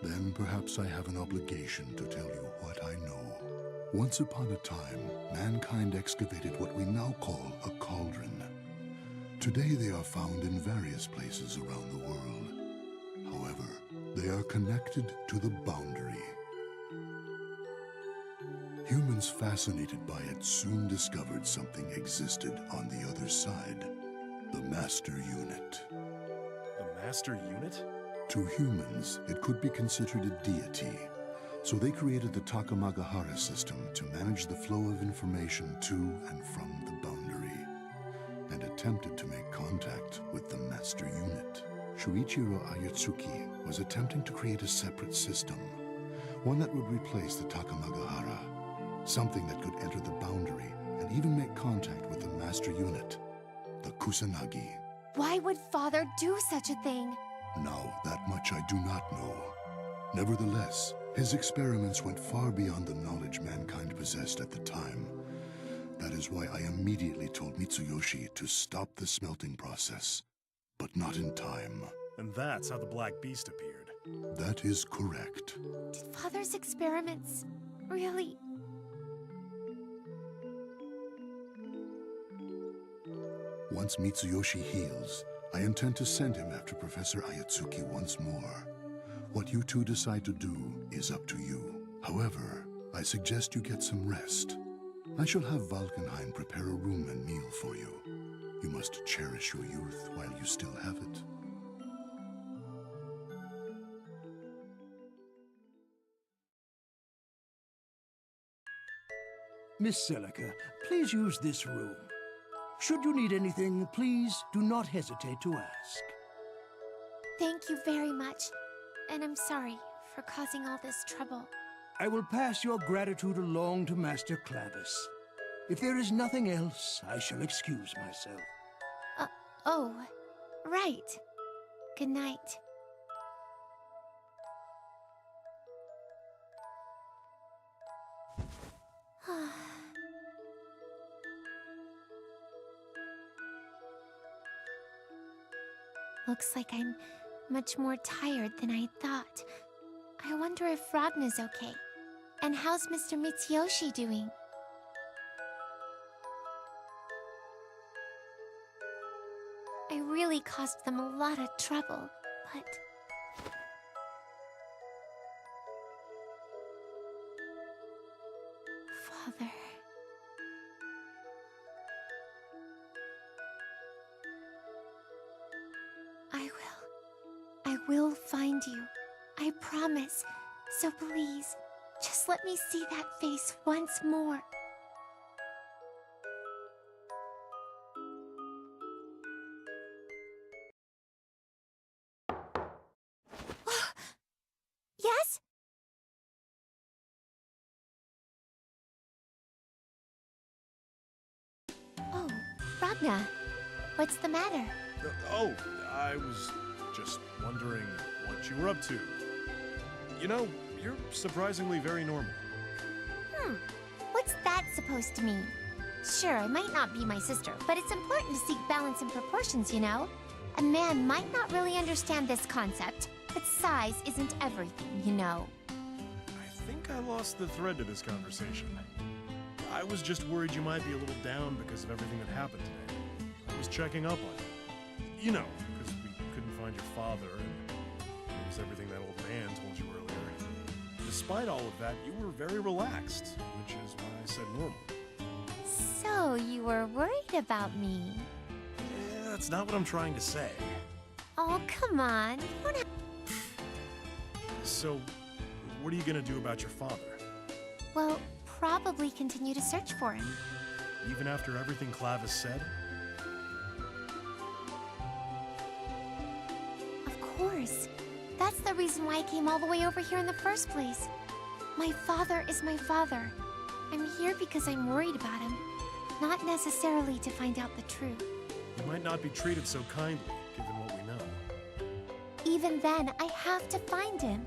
Then perhaps I have an obligation to tell you what I know. Once upon a time, mankind excavated what we now call a cauldron. Today they are found in various places around the world. However, they are connected to the boundary. Humans fascinated by it soon discovered something existed on the other side. The Master Unit. The Master Unit? To humans, it could be considered a deity. So they created the Takamagahara system to manage the flow of information to and from the boundary, and attempted to make contact with the Master Unit. Shuichiro Ayatsuki was attempting to create a separate system, one that would replace the Takamagahara, something that could enter the boundary and even make contact with the Master Unit, the Kusanagi. Why would Father do such a thing? Now, that much I do not know. Nevertheless, his experiments went far beyond the knowledge mankind possessed at the time. That is why I immediately told Mitsuyoshi to stop the smelting process, but not in time. And that's how the Black Beast appeared. That is correct. Did Father's experiments really... Once Mitsuyoshi heals, I intend to send him after Professor Ayatsuki once more. What you two decide to do is up to you. However, I suggest you get some rest. I shall have Valkenheim prepare a room and meal for you. You must cherish your youth while you still have it. Miss Celica, please use this room. Should you need anything, please do not hesitate to ask. Thank you very much. And I'm sorry for causing all this trouble. I will pass your gratitude along to Master Clavis. If there is nothing else, I shall excuse myself. Oh, right. Good night. Looks like I'm much more tired than I thought. I wonder if Ragna's okay. And how's Mr. Mitsuyoshi doing? I really caused them a lot of trouble, but... Father... I will find you. I promise. So please, just let me see that face once more. Yes? Oh, Ragna. What's the matter? I was just wondering what you were up to. You know, you're surprisingly very normal. What's that supposed to mean? Sure, I might not be my sister, but it's important to seek balance and proportions, you know? A man might not really understand this concept, but size isn't everything, you know. I think I lost the thread to this conversation. I was just worried you might be a little down because of everything that happened today. I was checking up on you. You know, because we couldn't find your father, and it was everything that old man told you earlier. Despite all of that, you were very relaxed, which is why I said normal. So, you were worried about me? Yeah, that's not what I'm trying to say. Oh, come on. You don't have... So, what are you gonna do about your father? Well, probably continue to search for him. Even after everything Clavis said? Of course. That's the reason why I came all the way over here in the first place. My father is my father. I'm here because I'm worried about him, not necessarily to find out the truth. You might not be treated so kindly, given what we know. Even then, I have to find him.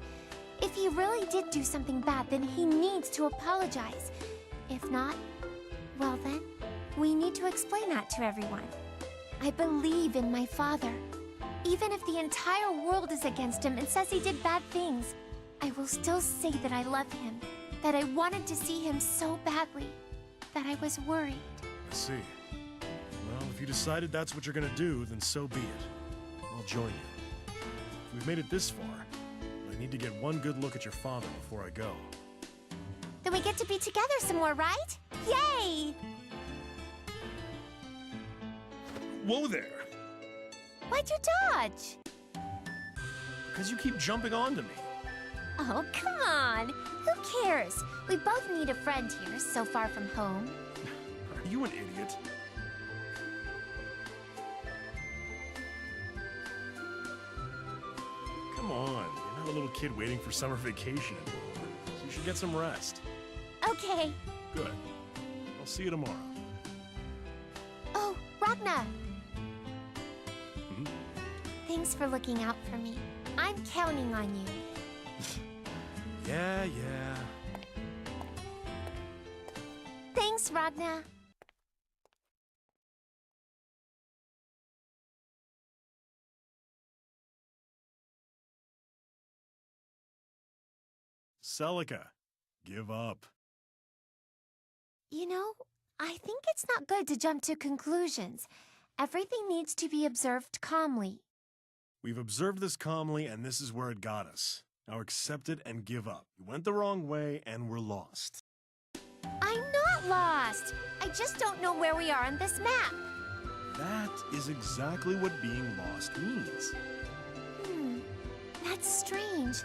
If he really did do something bad, then he needs to apologize. If not, well then, we need to explain that to everyone. I believe in my father. Even if the entire world is against him and says he did bad things, I will still say that I love him, that I wanted to see him so badly, that I was worried. I see. Well, if you decided that's what you're gonna do, then so be it. I'll join you. We've made it this far, but I need to get one good look at your father before I go. Then we get to be together some more, right? Yay! Whoa there! Why'd you dodge? Because you keep jumping onto me. Oh, come on! Who cares? We both need a friend here, so far from home. Are you an idiot? Come on, you're not a little kid waiting for summer vacation anymore. So you should get some rest. Okay. Good. I'll see you tomorrow. Oh, Ragna! Hmm? Thanks for looking out for me. I'm counting on you. Yeah. Thanks, Ragna. Celica, give up. You know, I think it's not good to jump to conclusions. Everything needs to be observed calmly. We've observed this calmly, and this is where it got us. Now accept it and give up. You went the wrong way, and we're lost. I'm not lost. I just don't know where we are on this map. That is exactly what being lost means. That's strange.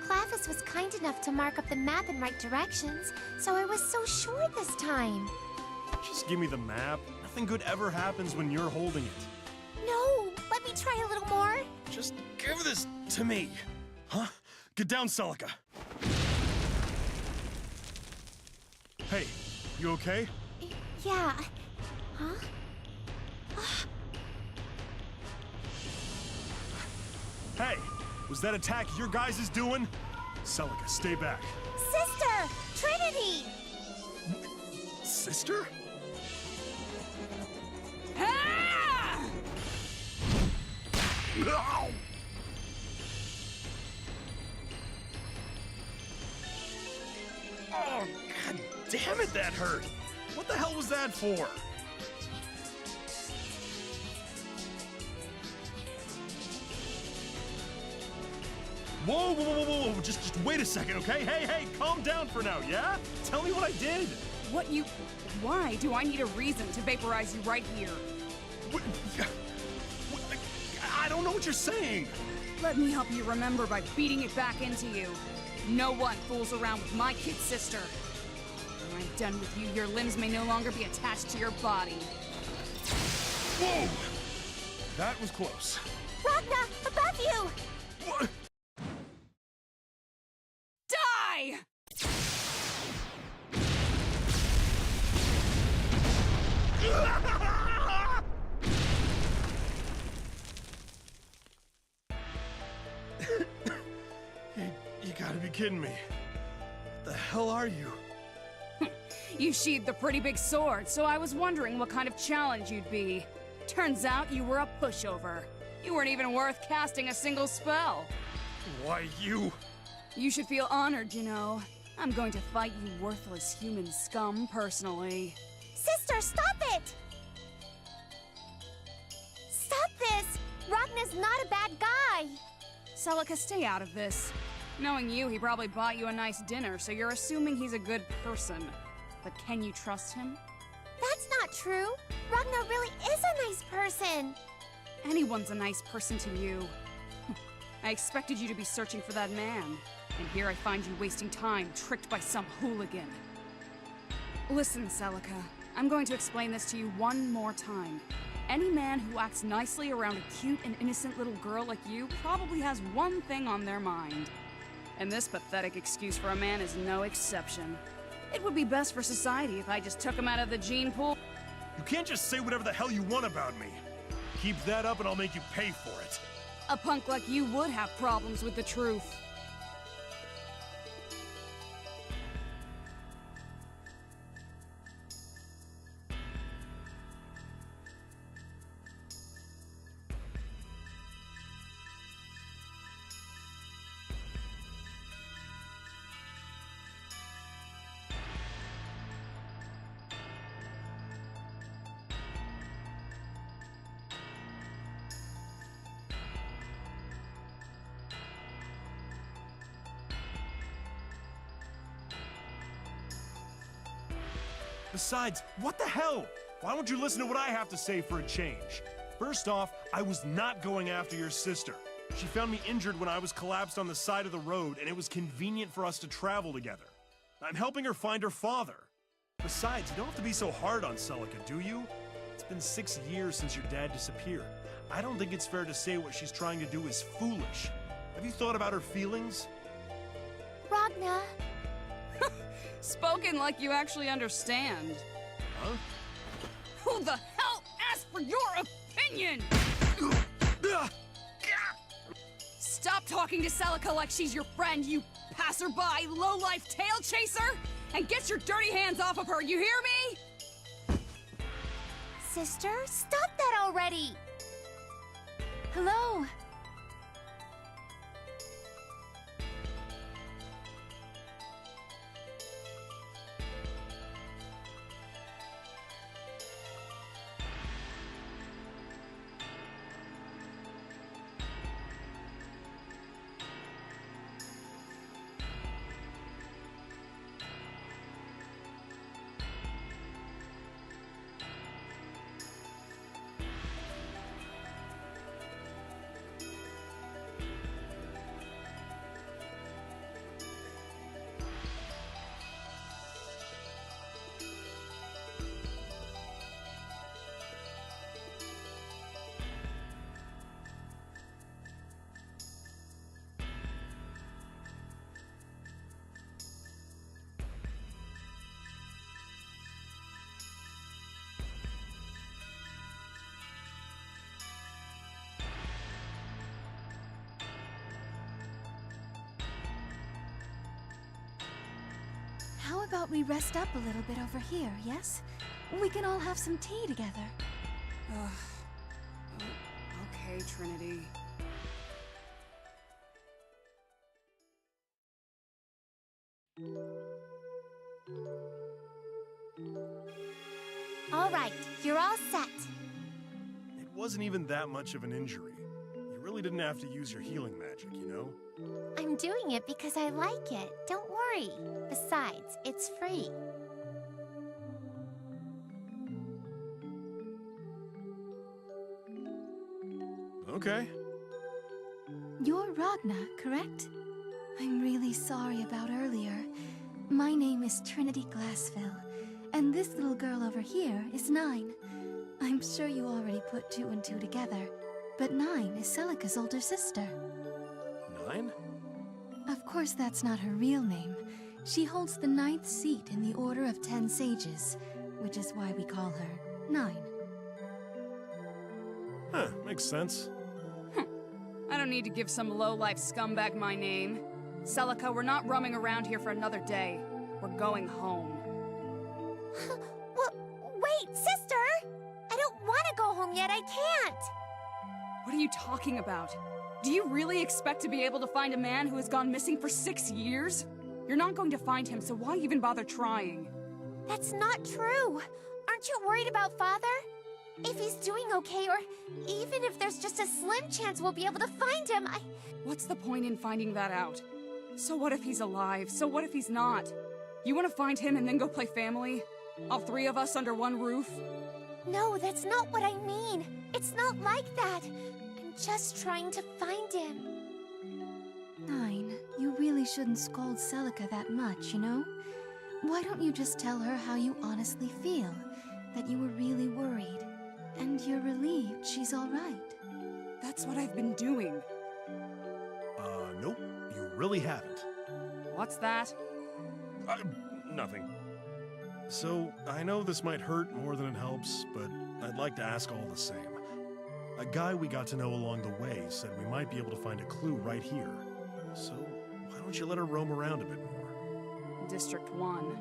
Clavis was kind enough to mark up the map in right directions, so I was so sure this time. Just give me the map. Nothing good ever happens when you're holding it. No, let me try a little more. Just give this to me. Huh? Get down, Celica. Hey, you okay? Yeah. Huh? Hey, was that attack your guys is doing? Celica, stay back. Sister! Trinity! Sister? Ah! No! Oh, god damn it, that hurt! What the hell was that for? Whoa, just wait a second, okay? Hey, calm down for now, yeah? Tell me what I did! Why do I need a reason to vaporize you right here? I don't know what you're saying! Let me help you remember by beating it back into you. No one fools around with my kid sister. When I'm done with you, your limbs may no longer be attached to your body. Whoa! That was close. Ragna, above you! What? Die! You gotta be kidding me. What the hell are you? You sheathed a pretty big sword, so I was wondering what kind of challenge you'd be. Turns out you were a pushover. You weren't even worth casting a single spell. Why, you... You should feel honored, you know. I'm going to fight you worthless human scum personally. Sister, stop it! Stop this! Ragna's not a bad guy! Celica, stay out of this. Knowing you, he probably bought you a nice dinner, so you're assuming he's a good person. But can you trust him? That's not true. Ragna really is a nice person. Anyone's a nice person to you. I expected you to be searching for that man. And here I find you wasting time, tricked by some hooligan. Listen, Celica, I'm going to explain this to you one more time. Any man who acts nicely around a cute and innocent little girl like you probably has one thing on their mind. And this pathetic excuse for a man is no exception. It would be best for society if I just took him out of the gene pool. You can't just say whatever the hell you want about me. Keep that up and I'll make you pay for it. A punk like you would have problems with the truth. Besides, what the hell? Why don't you listen to what I have to say for a change? First off, I was not going after your sister. She found me injured when I was collapsed on the side of the road, and it was convenient for us to travel together. I'm helping her find her father. Besides, you don't have to be so hard on Celica, do you? It's been 6 years since your dad disappeared. I don't think it's fair to say what she's trying to do is foolish. Have you thought about her feelings? Ragna. Spoken like you actually understand. Huh? Who the hell asked for your opinion? Stop talking to Celica like she's your friend, you passerby, low-life tail chaser! And get your dirty hands off of her, you hear me? Sister, stop that already! Hello. How about we rest up a little bit over here, yes? We can all have some tea together. Okay, Trinity. All right, you're all set. It wasn't even that much of an injury. You really didn't have to use your healing magic, you know? I'm doing it because I like it. Don't worry. Besides, it's free. Okay. You're Ragna, correct? I'm really sorry about earlier. My name is Trinity Glassville, and this little girl over here is Nine. I'm sure you already put 2 and 2 together, but Nine is Celica's older sister. Nine? Of course, that's not her real name. She holds the 9th seat in the Order of 10 Sages, which is why we call her Nine. Huh, makes sense. I don't need to give some low-life scumbag my name. Celica, we're not roaming around here for another day. We're going home. Wait, sister! I don't want to go home yet, I can't! What are you talking about? Do you really expect to be able to find a man who has gone missing for 6 years? You're not going to find him, so why even bother trying? That's not true! Aren't you worried about Father? If he's doing okay, or even if there's just a slim chance we'll be able to find him, What's the point in finding that out? So what if he's alive? So what if he's not? You want to find him and then go play family? All 3 of us under one roof? No, that's not what I mean. It's not like that. I'm just trying to find him. Nine, you really shouldn't scold Celica that much, you know? Why don't you just tell her how you honestly feel? That you were really worried. And you're relieved she's all right. That's what I've been doing. Nope. You really haven't. What's that? Nothing. So, I know this might hurt more than it helps, but I'd like to ask all the same. A guy we got to know along the way said we might be able to find a clue right here. So, why don't you let her roam around a bit more? District 1.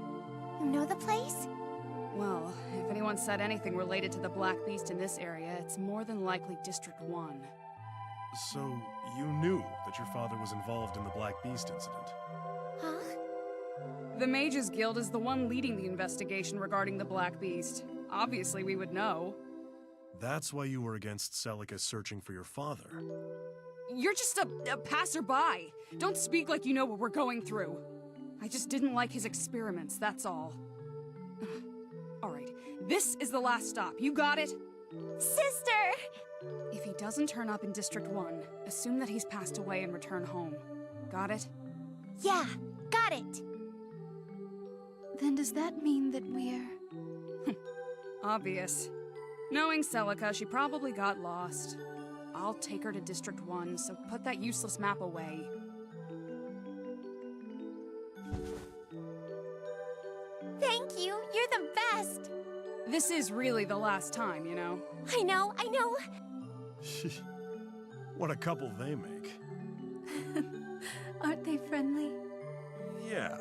You know the place? Well, if anyone said anything related to the Black Beast in this area, it's more than likely District 1. So, you knew that your father was involved in the Black Beast incident? Huh? The Mages Guild is the one leading the investigation regarding the Black Beast. Obviously, we would know. That's why you were against Celica searching for your father. You're just a passerby. Don't speak like you know what we're going through. I just didn't like his experiments, that's all. Alright, this is the last stop. You got it? Sister! If he doesn't turn up in District 1, assume that he's passed away and return home. Got it? Yeah, got it! Then does that mean that we're... Obvious. Knowing Celica, she probably got lost. I'll take her to District 1, so put that useless map away. Thank you, you're the best! This is really the last time, you know? I know, I know! What a couple they make. Aren't they friendly? Yeah.